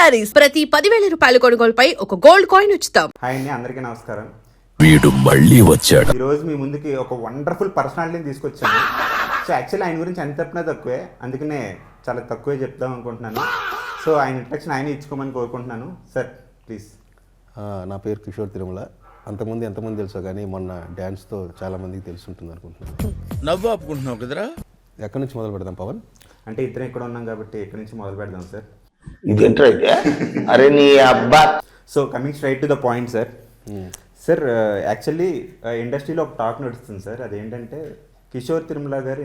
శారీస్ ప్రతి 10,000 రూపాయల కొనుగోలుపై ఒక గోల్డ్ కాయిన్ ఉచితం. హాయ్ అండి, అందరికీ నమస్కారం. వీడు మళ్ళీ వచ్చాడు. ఈ రోజు మీ ముందుకి ఒక వండర్ఫుల్ పర్సనాలిటీని తీసుకొచ్చాను. సో యాక్చువల్లీ ఆయన గురించి ఎంత చెప్పినా తక్కువే, అందుకనే చాలా తక్కువే చెప్దాం అనుకుంటున్నాను. సో ఆయన ఇంట్రడక్షన్ ఆయన ఇచ్చుకోమని కోరుకుంటున్నాను. Sir please. నా పేరు కిషోర్ తిరుమల. అంతకుముందు ఎంతమంది తెలుసో కానీ మొన్న డ్యాన్స్తో చాలా మందికి తెలిసి ఉంటుంది అనుకుంటున్నాను. నవ్వు ఆపుకుంటున్నావు కదరా. ఎక్కడి నుంచి మొదలు పెడదాం పవన్? అంటే ఇద్దరం ఇక్కడ ఉన్నాం కాబట్టి ఎక్కడి నుంచి మొదలు పెడదాం సార్? ఇదేంట్రా అయితే? అరే నీ అబ్బా. So coming straight to the point sir. Sir actually ఇండస్ట్రీలో ఒక టాక్ నడుస్తుంది సార్. అదేంటంటే కిషోర్ తిరుమల గారు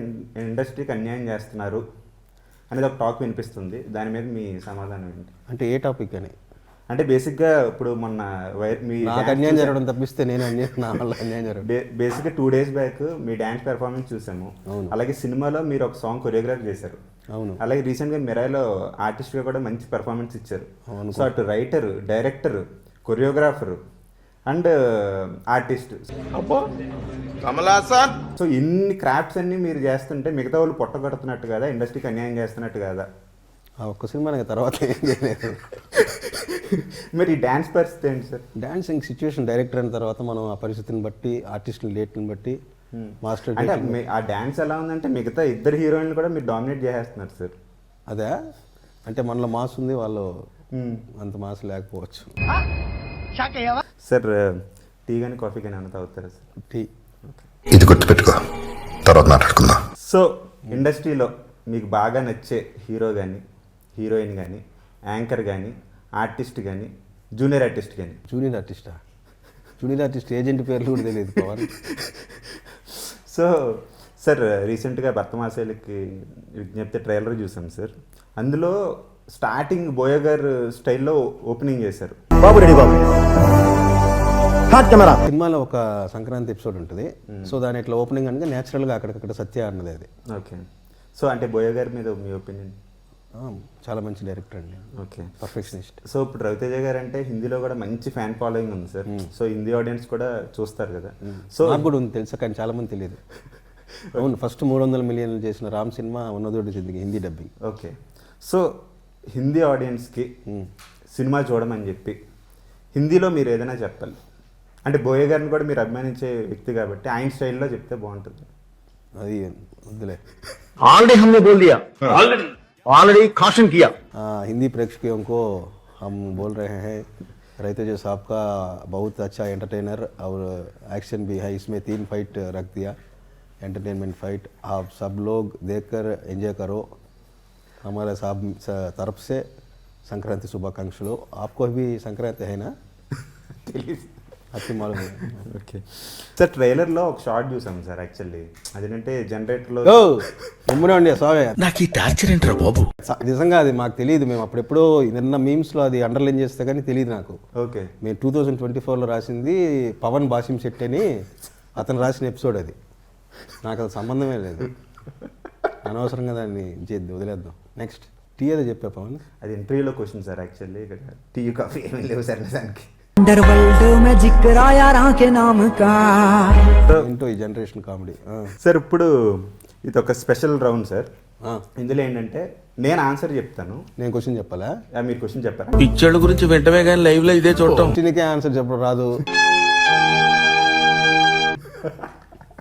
ఇండస్ట్రీకి అన్యాయం చేస్తున్నారు అనేది ఒక టాక్ వినిపిస్తుంది. దాని మీద మీ సమాధానం ఏంటి? అంటే ఏ టాపిక్ అని? అంటే బేసిక్గా ఇప్పుడు మొన్న నాకు అన్యాయం జరగడం తప్పిస్తే నేను నా వల్ల అన్యాయం జరగడం. బేసిక్గా 2 days బ్యాక్ మీ డ్యాన్స్ పెర్ఫార్మెన్స్ చూసాము. అలాగే సినిమాలో మీరు ఒక సాంగ్ కొరియోగ్రాఫ్ చేశారు. అవును. అలాగే రీసెంట్గా మిరాయిలో ఆర్టిస్ట్గా కూడా మంచి పెర్ఫార్మెన్స్ ఇచ్చారు. సో అటు writer, director, choreographer and artist. So ఇన్ని క్రాఫ్ట్స్ అన్ని మీరు చేస్తుంటే మిగతా వాళ్ళు పొట్టగొడుతున్నట్టు కదా, ఇండస్ట్రీకి అన్యాయం చేస్తున్నట్టు కదా? ఒక్క సినిమా తర్వాత ఏం చేయలేదు. మరి ఈ డ్యాన్స్ పరిస్థితి ఏంటి సార్? డాన్సింగ్ సిచ్యువేషన్ డైరెక్టర్ అయిన తర్వాత మనం ఆ పరిస్థితిని బట్టి, ఆర్టిస్టుల డేట్ని బట్టి, మాస్టర్ అంటే ఆ డ్యాన్స్ ఎలా ఉందంటే మిగతా ఇద్దరు హీరోయిన్లు కూడా మీరు డామినేట్ చేసేస్తున్నారు సార్. అదే అంటే మనలో మాస్ ఉంది, వాళ్ళు అంత మాస్ లేకపోవచ్చు. సార్ టీ కానీ కాఫీ కానీ అన్న తాగుతారా సార్? టీ. ఇది గుర్తుపెట్టుకో, తర్వాత మాట్లాడుకుందాం. సో ఇండస్ట్రీలో మీకు బాగా నచ్చే హీరో కానీ, హీరోయిన్ కానీ, యాంకర్ కానీ, ఆర్టిస్ట్ కానీ, జూనియర్ ఆర్టిస్ట్ కానీ? జూనియర్ ఆర్టిస్టా? జూనియర్ ఆర్టిస్ట్ ఏజెంట్ పేర్లు కూడా తెలియదు పవన్. సో సార్ రీసెంట్గా భర్తమాసేలకి విజ్ఞప్తి ట్రైలర్ చూసాం సార్. అందులో స్టార్టింగ్ బోయ గారు స్టైల్లో ఓపెనింగ్ చేశారు. బాబు రెడీ బాబు. సినిమాలో ఒక సంక్రాంతి ఎపిసోడ్ ఉంటుంది. సో దాని ఇట్లా ఓపెనింగ్ అనగా న్యాచురల్గా అక్కడికక్కడ సత్య అన్నది అది. ఓకే. సో అంటే బోయ గారి మీద మీ ఒపీనియన్? చాలా మంచి డైరెక్టర్ అండి. Okay, perfectionist. సో ఇప్పుడు రవితేజ గారు అంటే హిందీలో కూడా మంచి ఫ్యాన్ ఫాలోయింగ్ ఉంది సార్. సో హిందీ ఆడియన్స్ కూడా చూస్తారు కదా. సో నాకు కూడా ఉంది తెలుసా, కానీ చాలా మంది తెలియదు. అవును, ఫస్ట్ 300 మిలియన్లు చేసిన రామ్ సినిమా ఉన్నదోటి జిందగీ Hindi dubbing. Okay. So Hindi ఆడియన్స్కి సినిమా చూడమని చెప్పి హిందీలో మీరు ఏదైనా చెప్పాలి అంటే బోయ గారిని కూడా మీరు అభిమానించే వ్యక్తి కాబట్టి ఆయన స్టైల్లో చెప్తే బాగుంటుంది. అది వద్దులే. ऑलरेडी हमने बोल दिया, ऑलरेडी कॉशन किया. हिंदी प्रेक्षकों को हम बोल रहे हैं, रवितेज साहब का बहुत अच्छा एंटरटेनर और एक्शन भी है. इसमें 3 फाइट रख दिया, एंटरटेनमेंट फाइट. आप सब लोग देखकर एंजॉय करो. हमारे साहब तरफ से संक्रांति शुभाकांक्षलु. आपको भी संक्रांति है ना? అది మాత్రం. ఓకే సార్, ట్రైలర్లో ఒక షార్ట్ చూసాం సార్. యాక్చువల్లీ అదేంటంటే జనరేటర్లో ముమ్మనే ఉండే సారీ. నాకు ఈ టార్చర్ ఏంట్రా బాబు? నిజంగా అది మాకు తెలియదు. మేము అప్పుడెప్పుడో నిన్న మీమ్స్లో అది అండర్లైన్ చేస్తే కానీ తెలియదు నాకు. ఓకే. మేము 2024లో రాసింది పవన్ బాసిం శెట్టి అని అతను రాసిన ఎపిసోడ్ అది. నాకు అది సంబంధమే లేదు. అనవసరంగా దాన్ని వదిలేద్దాం. నెక్స్ట్ టీ ఏదో చెప్పా పవన్? అది ఇంటర్వ్యూలో క్వశ్చన్ సార్. యాక్చువల్లీ ఇక్కడ టీ కాఫీ ఏమీ లేవు సార్ నిజానికి. ఏంటో ఈ జనరేషన్ కామెడీ. సార్ ఇప్పుడు ఇది ఒక స్పెషల్ రౌండ్ సార్. ఇందులో ఏంటంటే నేను ఆన్సర్ చెప్తాను, నేను క్వశ్చన్ చెప్పాలా? మీరు క్వశ్చన్ చెప్పారా? పిక్చర్ల గురించి వెంటనే కానీ లైవ్ లో ఇదే చూడటం. క్వశ్చన్కే ఆన్సర్ చెప్పడం రాదు.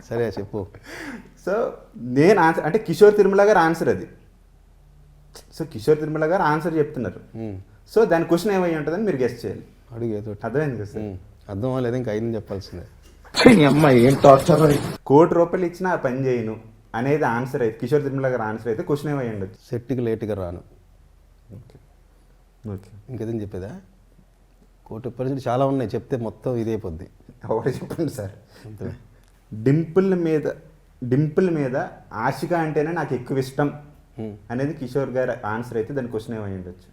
సరే చెప్పు. సో నేను ఆన్సర్ అంటే కిషోర్ తిరుమల గారు ఆన్సర్ అది. సో కిషోర్ తిరుమల గారు ఆన్సర్ చెప్తున్నారు. సో దాని క్వశ్చన్ ఏమై ఉంటుందని మీరు గెస్ట్ చేయాలి. అడిగేదో అర్థమైంది కదా సార్? అర్థం లేదా ఇంకా ఐదు చెప్పాల్సిందే. ఏం టార్చర్. 1 కోటి రూపాయలు ఇచ్చినా ఆ పని చేయను అనేది ఆన్సర్ అయితే, కిషోర్ తిరుమల గారు ఆన్సర్ అయితే క్వశ్చన్ ఏమై ఉండొచ్చు? సెట్కి లేట్గా రాను. ఓకే. ఓకే, ఇంకేదని చెప్పేదా? 1 కోటి పరిస్థితి చాలా ఉన్నాయి, చెప్తే మొత్తం ఇదే పొద్ది. ఒకటి చెప్పండి సార్. డింపుల్ మీద ఆశిక అంటేనే నాకు ఎక్కువ ఇష్టం అనేది కిషోర్ గారి ఆన్సర్ అయితే దాని క్వశ్చన్ ఏమై ఉండొచ్చు?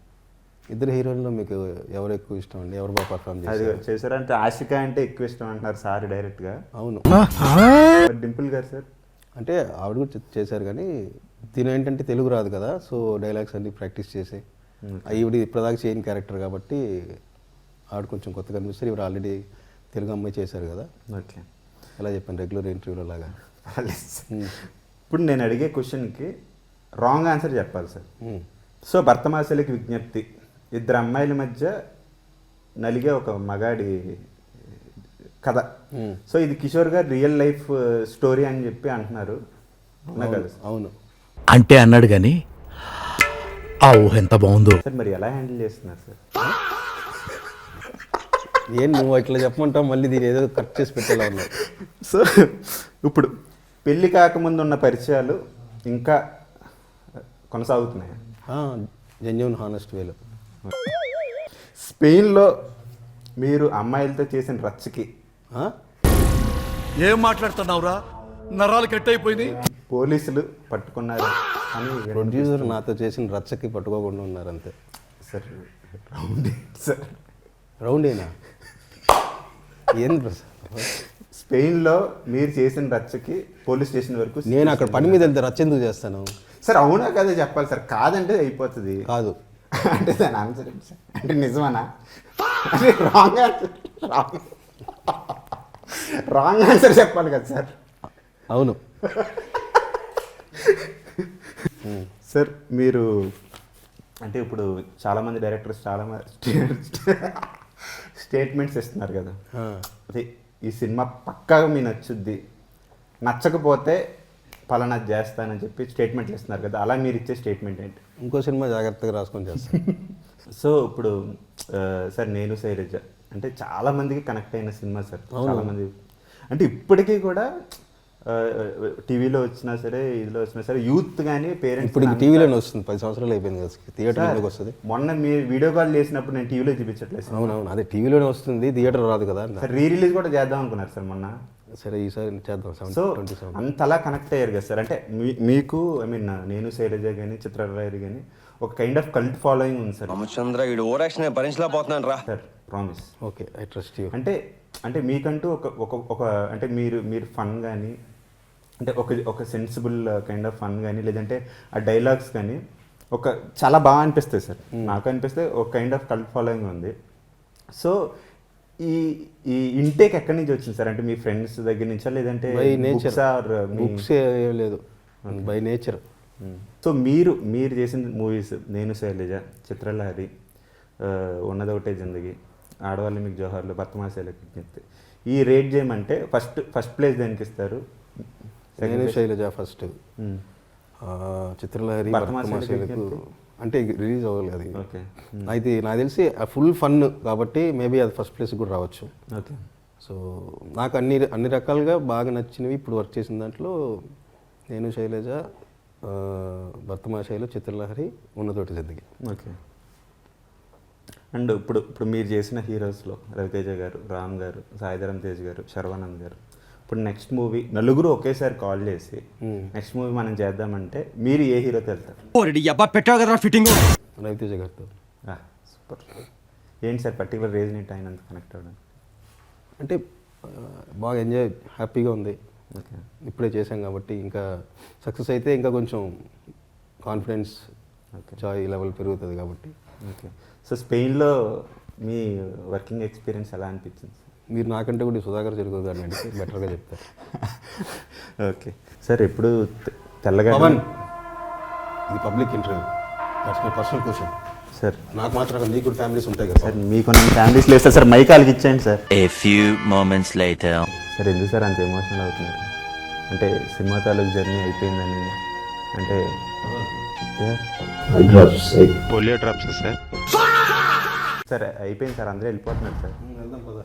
ఇద్దరు హీరోయిన్లో మీకు ఎవరు ఎక్కువ ఇష్టం అండి? ఎవరు బాగా పర్ఫార్మ్ అది చేశారు అంటే ఆశిక అంటే ఎక్కువ ఇష్టం అంటున్నారు సార్ డైరెక్ట్గా. అవును. డింపుల్ గారు సార్ అంటే ఆవిడ కూడా చేశారు, కానీ దీని ఏంటంటే తెలుగు రాదు కదా, సో డైలాగ్స్ అన్ని ప్రాక్టీస్ చేసి ఈవిడ ఇప్పటిదాకా చేయని క్యారెక్టర్ కాబట్టి ఆవిడ కొంచెం కొత్తగా అనిపిస్తారు. ఇవి ఆల్రెడీ తెలుగు అమ్మాయి చేశారు కదా. ఓకే, ఎలా చెప్పాను రెగ్యులర్ ఇంటర్వ్యూలో లాగా. ఇప్పుడు నేను అడిగే క్వశ్చన్కి రాంగ్ ఆన్సర్ చెప్పాలి సార్. సో భర్తమాసలకి విజ్ఞప్తి ఇద్దరు అమ్మాయిల మధ్య నలిగే ఒక మగాడి కథ. సో ఇది కిషోర్ గారు రియల్ లైఫ్ స్టోరీ అని చెప్పి అంటున్నారు. అవునా కదా సార్? అవును. అంటే అన్నాడు గాని ఆ ఊహ ఎంత బాగుందో. సార్ మరి ఎలా హ్యాండిల్ చేస్తున్నారు సార్? ఏం నువ్వు ఇట్లా చెప్పమంటావు, మళ్ళీ దీని ఏదో కట్ చేసి పెట్టేలా ఉన్నావు. సో ఇప్పుడు పెళ్ళి కాకముందు ఉన్న పరిచయాలు ఇంకా కొనసాగుతున్నాయి. జెన్యూన్ హానెస్ట్ వేలో. స్పెయిన్లో మీరు అమ్మాయిలతో చేసిన రచ్చకి ఏం మాట్లాడుతున్నావురా, నరాలు కట్ అయిపోయింది. పోలీసులు పట్టుకున్నారు అని ప్రొడ్యూసర్ నాతో చేసిన రచ్చకి పట్టుకోకుండా ఉన్నారు అంతే. సార్ రౌండ్ సార్ రౌండేనా? ఏంది ప్రసాద్? స్పెయిన్లో మీరు చేసిన రచ్చకి పోలీస్ స్టేషన్ వరకు నేను అక్కడ పని మీద వెళ్తే రచ్చ ఎందుకు చేస్తాను? సార్ అవునా కదా చెప్పాలి సార్. కాదంటే అయిపోతుంది. కాదు అంటే దాని ఆన్సర్ ఏంటి సార్? అంటే నిజమనా? అంటే రాంగ్ ఆన్సర్, రాంగ్ ఆన్సర్ చెప్పాలి కదా సార్. అవును. సార్ మీరు అంటే ఇప్పుడు చాలామంది డైరెక్టర్స్ చాలా స్టేట్మెంట్స్ ఇస్తున్నారు కదా. అదే ఈ సినిమా పక్కాగా మీ నచ్చుద్ది, నచ్చకపోతే పలానా చేస్తానని చెప్పి స్టేట్మెంట్లు ఇస్తున్నారు కదా. అలా మీరు ఇచ్చే స్టేట్మెంట్ ఏంటి? ఇంకో సినిమా జాగ్రత్తగా రాసుకొని చేస్తాను. సో ఇప్పుడు సార్ నేను శైలజ అంటే చాలా మందికి కనెక్ట్ అయిన సినిమా సార్. చాలామంది అంటే ఇప్పటికీ కూడా టీవీలో వచ్చినా సరే, ఇదిలో వచ్చినా సరే యూత్ కానీ పేరెంట్స్ ఇప్పుడు టీవీలోనే వస్తుంది. 10 సంవత్సరాలు అయిపోయింది కదా, థియేటర్లోకి వస్తుంది. మొన్న మీరు వీడియో కాల్ చేసినప్పుడు నేను టీవీలో చూపించట్లేదు. అవునవును, అదే టీవీలోనే వస్తుంది, థియేటర్ రాదు కదా. సార్ రీ రిలీజ్ కూడా చేద్దాం అనుకున్నారు సార్ మొన్న. సరే ఈసారి చేద్దాం. సో అంతలా కనెక్ట్ అయ్యారు కదా సార్. అంటే మీకు ఐ మీన్ నేను శైలజ కానీ చిత్రరాయరు కానీ ఒక కైండ్ ఆఫ్ కల్ట్ ఫాలోయింగ్ ఉంది సార్. రామచంద్ర వీడు ఓవరాక్షన్ భరించలేకపోతున్నాను రా sir promise. Okay, I trust you. అంటే మీకంటూ ఒక అంటే మీరు ఫన్ కానీ అంటే ఒక సెన్సిబుల్ కైండ్ ఆఫ్ ఫన్ కానీ లేదంటే ఆ డైలాగ్స్ కానీ ఒక చాలా బాగా అనిపిస్తాయి సార్. నాకు అనిపిస్తే ఒక కైండ్ ఆఫ్ కల్ట్ ఫాలోయింగ్ ఉంది. సో ఈ ఇంటేక్ ఎక్కడి నుంచి వచ్చింది సార్? అంటే మీ ఫ్రెండ్స్ దగ్గర నుంచా లేదంటే బై నేచర్? బుక్స్ ఏం లేదు, బై నేచర్. సో మీరు చేసిన మూవీస్ నేను శైలజ, చిత్రలహరి, ఉన్నదొకటే జిందగీ, ఆడవాళ్ళు మీకు జోహార్లు, బర్తమాసేలకు విజ్ఞప్తి, ఈ రేట్ చేయమంటే ఫస్ట్ ప్లేస్ దేనికి ఇస్తారు? నేను శైలజ ఫస్ట్, చిత్రలహరి, బర్తమాసేలకు అంటే రిలీజ్ అవ్వాలి అది. ఓకే. అయితే నాకు తెలిసి ఫుల్ ఫన్ కాబట్టి మేబీ అది ఫస్ట్ ప్లేస్ కూడా రావచ్చు. ఓకే. సో నాకు అన్ని రకాలుగా బాగా నచ్చినవి ఇప్పుడు వర్క్ చేసిన దాంట్లో నేను శైలజ, బర్తమాషైలు, చిత్రలహరి, ఉన్నతోటి జిందగీ. ఓకే. అండ్ ఇప్పుడు మీరు చేసిన హీరోస్లో రవితేజ గారు, రామ్ గారు, సాయిధరం తేజ్ గారు, శర్వానంద్ గారు, ఇప్పుడు నెక్స్ట్ మూవీ నలుగురు ఒకేసారి కాల్ చేసి నెక్స్ట్ మూవీ మనం చేద్దామంటే మీరు ఏ హీరోతో వెళ్తారు? రవితేజ గారితో. సూపర్. ఏంటి సార్ పర్టికులర్ రీజన్ ఏంటి ఆయన అంత కనెక్ట్ అవ్వడానికి? అంటే బాగా ఎంజాయ్, హ్యాపీగా ఉంది. ఓకే. ఇప్పుడే చేశాం కాబట్టి ఇంకా సక్సెస్ అయితే ఇంకా కొంచెం కాన్ఫిడెన్స్, జాయ్ లెవెల్ పెరుగుతుంది కాబట్టి. ఓకే. సో స్పెయిన్లో మీ వర్కింగ్ ఎక్స్పీరియన్స్ ఎలా అనిపించింది? మీరు నాకంటే కూడా సుధాకర్ చెరుకు గారిని అడిగితే బెటర్గా చెప్తారు. Okay sir. ఎప్పుడు తెల్లగా పవన్, ఇది public interview, that's my personal question sir. నాకు మాత్రం నీకు కూడా ఫ్యామిలీస్ ఉంటాయి కదా సార్. మీకు ఫ్యామిలీస్ లేదు సార్. మైక్ వాళ్ళకి ఇచ్చేయండి sir. A few moments later. Sir ఎందుకు సార్ అంత ఎమోషనల్ అవుతున్నారు? అంటే సినిమా తాలూకు జర్నీ అయిపోయిందని అంటే పోలియో డ్రాప్స్ సార్. సార్ అయిపోయింది సార్, అందరూ వెళ్ళిపోతున్నారు సార్. వెళ్దాం పద.